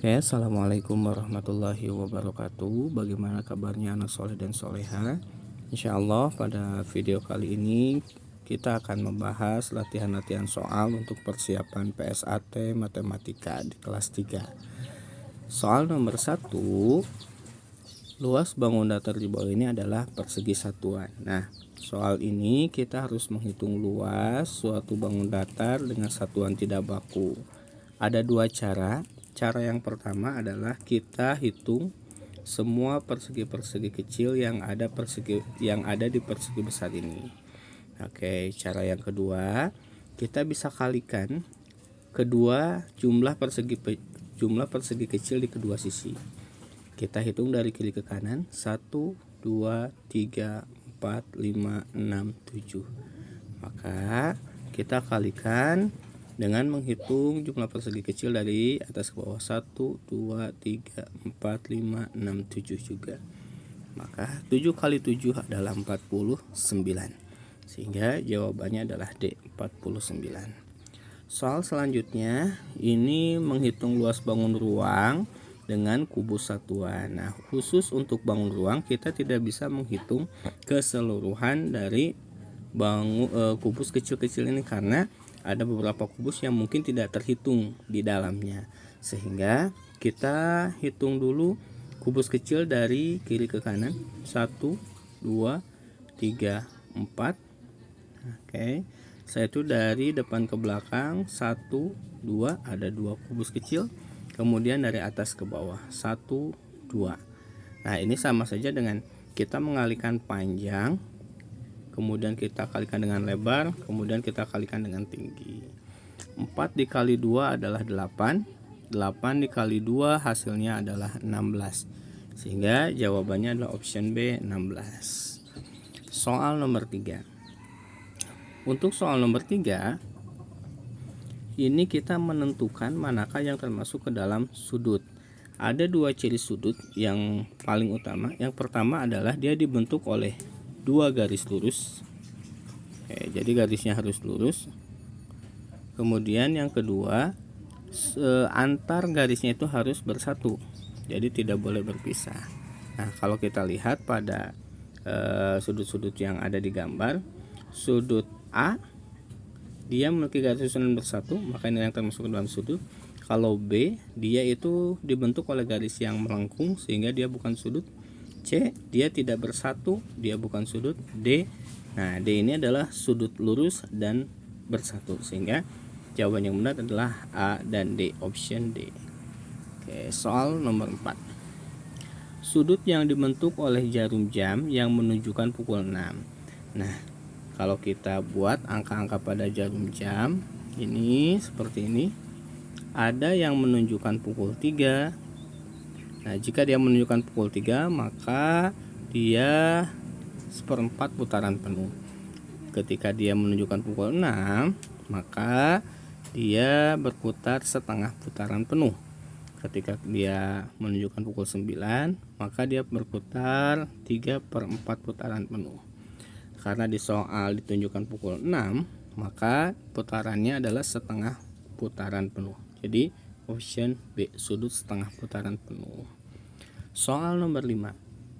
Oke, assalamualaikum warahmatullahi wabarakatuh. Bagaimana kabarnya anak soleh dan soleha? Insya Allah pada video kali ini kita akan membahas latihan-latihan soal untuk persiapan PSAT Matematika di kelas 3. Soal nomor 1, luas bangun datar di bawah ini adalah persegi satuan. Nah, soal ini kita harus menghitung luas suatu bangun datar dengan satuan tidak baku. Ada dua cara. Cara yang pertama adalah kita hitung semua persegi-persegi kecil yang ada di persegi besar ini. Oke, cara yang kedua, kita bisa kalikan kedua jumlah persegi kecil di kedua sisi. Kita hitung dari kiri ke kanan, 1 2 3 4 5 6 7. Maka kita kalikan dengan menghitung jumlah persegi kecil dari atas ke bawah, 1 2 3 4 5 6 7 juga. Maka 7 kali 7 adalah 49, sehingga jawabannya adalah D, 49. Soal selanjutnya ini menghitung luas bangun ruang dengan kubus satuan. Nah, khusus untuk bangun ruang kita tidak bisa menghitung keseluruhan dari kubus kecil-kecil ini karena ada beberapa kubus yang mungkin tidak terhitung di dalamnya, sehingga kita hitung dulu kubus kecil dari kiri ke kanan, 1 2 3 4. Oke, saya itu dari depan ke belakang, 1 2, ada 2 kubus kecil, kemudian dari atas ke bawah, 1 2. Nah, ini sama saja dengan kita mengalihkan panjang, kemudian kita kalikan dengan lebar, kemudian kita kalikan dengan tinggi. 4 dikali 2 adalah 8, 8 dikali 2 hasilnya adalah 16, sehingga jawabannya adalah option B, 16. Soal nomor 3. Untuk soal nomor 3, ini kita menentukan manakah yang termasuk ke dalam sudut. Ada dua ciri sudut yang paling utama. Yang pertama adalah dia dibentuk oleh dua garis lurus. Oke, jadi garisnya harus lurus. Kemudian yang kedua, antar garisnya itu harus bersatu, jadi tidak boleh berpisah. Nah, kalau kita lihat pada sudut-sudut yang ada di gambar, sudut A dia memiliki garis susunan bersatu, maka ini yang termasuk ke dalam sudut. Kalau B dia itu dibentuk oleh garis yang melengkung sehingga dia bukan sudut. C dia tidak bersatu, dia bukan sudut. D, nah D ini adalah sudut lurus dan bersatu, sehingga jawaban yang benar adalah A dan D, option D. Oke, soal nomor 4. Sudut yang dibentuk oleh jarum jam yang menunjukkan pukul 6. Nah, kalau kita buat angka-angka pada jarum jam ini seperti ini, ada yang menunjukkan pukul 3. Nah, jika dia menunjukkan pukul 3, maka dia seperempat putaran penuh. Ketika dia menunjukkan pukul 6, maka dia berputar setengah putaran penuh. Ketika dia menunjukkan pukul 9, maka dia berputar 3/4 putaran penuh. Karena di soal ditunjukkan pukul 6, maka putarannya adalah setengah putaran penuh. Jadi option B, sudut setengah putaran penuh. Soal nomor 5.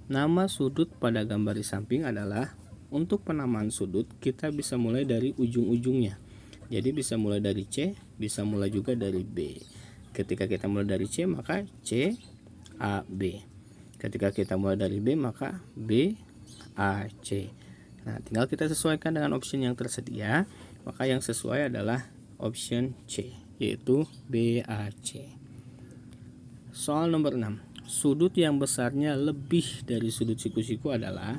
Nama sudut pada gambar di samping adalah, untuk penamaan sudut kita bisa mulai dari ujung-ujungnya. Jadi bisa mulai dari C, bisa mulai juga dari B. Ketika kita mulai dari C, maka C A B. Ketika kita mulai dari B, maka B A C. Nah, tinggal kita sesuaikan dengan option yang tersedia. Maka yang sesuai adalah option C, yaitu BAC. Soal nomor 6. Sudut yang besarnya lebih dari sudut siku-siku adalah,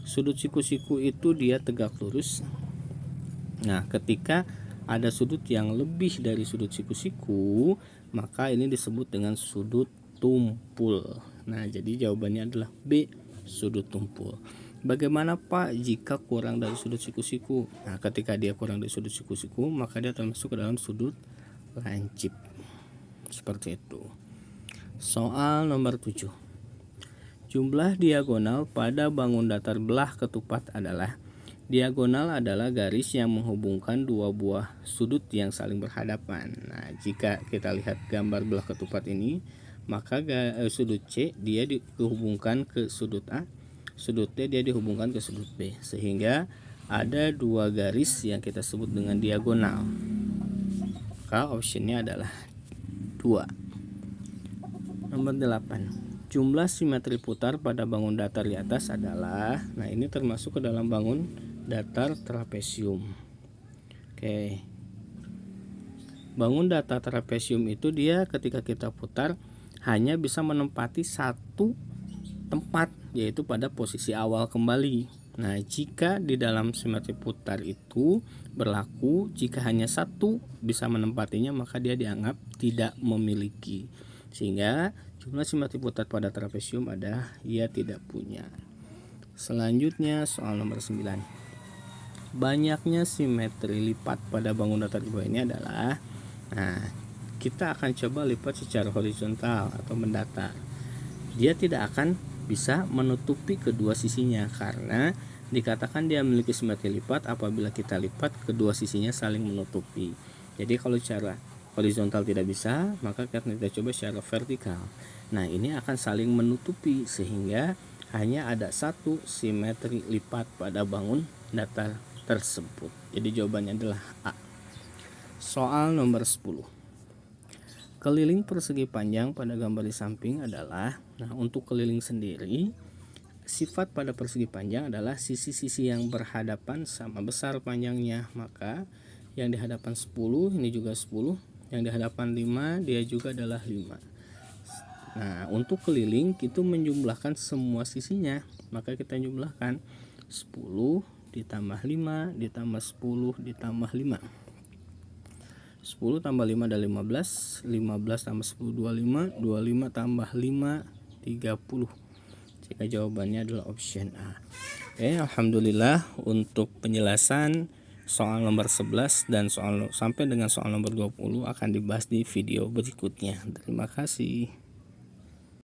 sudut siku-siku itu dia tegak lurus. Nah, ketika ada sudut yang lebih dari sudut siku-siku, maka ini disebut dengan sudut tumpul. Nah, jadi jawabannya adalah B, sudut tumpul. Bagaimana Pak jika kurang dari sudut siku-siku? Nah, ketika dia kurang dari sudut siku-siku, maka dia termasuk ke dalam sudut lancip. Seperti itu. Soal nomor 7. Jumlah diagonal pada bangun datar belah ketupat adalah, diagonal adalah garis yang menghubungkan dua buah sudut yang saling berhadapan. Nah, jika kita lihat gambar belah ketupat ini, maka sudut C dia dihubungkan ke sudut A, sudut D dia dihubungkan ke sudut B, sehingga ada dua garis yang kita sebut dengan diagonal. Maka optionnya adalah 2. Nomor 8. Jumlah simetri putar pada bangun datar di atas adalah, nah ini termasuk ke dalam bangun datar trapesium. Oke. Bangun datar trapesium itu dia ketika kita putar hanya bisa menempati satu tempat, yaitu pada posisi awal kembali. Nah, jika di dalam simetri putar itu berlaku jika hanya satu bisa menempatinya, maka dia dianggap tidak memiliki. Sehingga jumlah simetri putar pada trapesium ada, ia tidak punya. Selanjutnya soal nomor 9. Banyaknya simetri lipat pada bangun datar di bawah ini adalah, nah kita akan coba lipat secara horizontal atau mendatar. Dia tidak akan bisa menutupi kedua sisinya karena dikatakan dia memiliki simetri lipat apabila kita lipat kedua sisinya saling menutupi. Jadi kalau cara horizontal tidak bisa, maka kita coba secara vertikal. Nah, ini akan saling menutupi sehingga hanya ada satu simetri lipat pada bangun datar tersebut. Jadi jawabannya adalah A. Soal nomor 10. Keliling persegi panjang pada gambar di samping adalah, nah untuk keliling sendiri, sifat pada persegi panjang adalah sisi-sisi yang berhadapan sama besar panjangnya, maka yang di hadapan 10 ini juga 10, yang di hadapan 5 dia juga adalah 5. Nah, untuk keliling kita menjumlahkan semua sisinya, maka kita jumlahkan 10 ditambah 5 ditambah 10 ditambah 5. 10 tambah 5 adalah 15, 15 tambah 10 25, 25 tambah 5 30. Jika jawabannya adalah option A. Oke, alhamdulillah untuk penjelasan soal nomor 11 dan soal sampai dengan soal nomor 20 akan dibahas di video berikutnya. Terima kasih.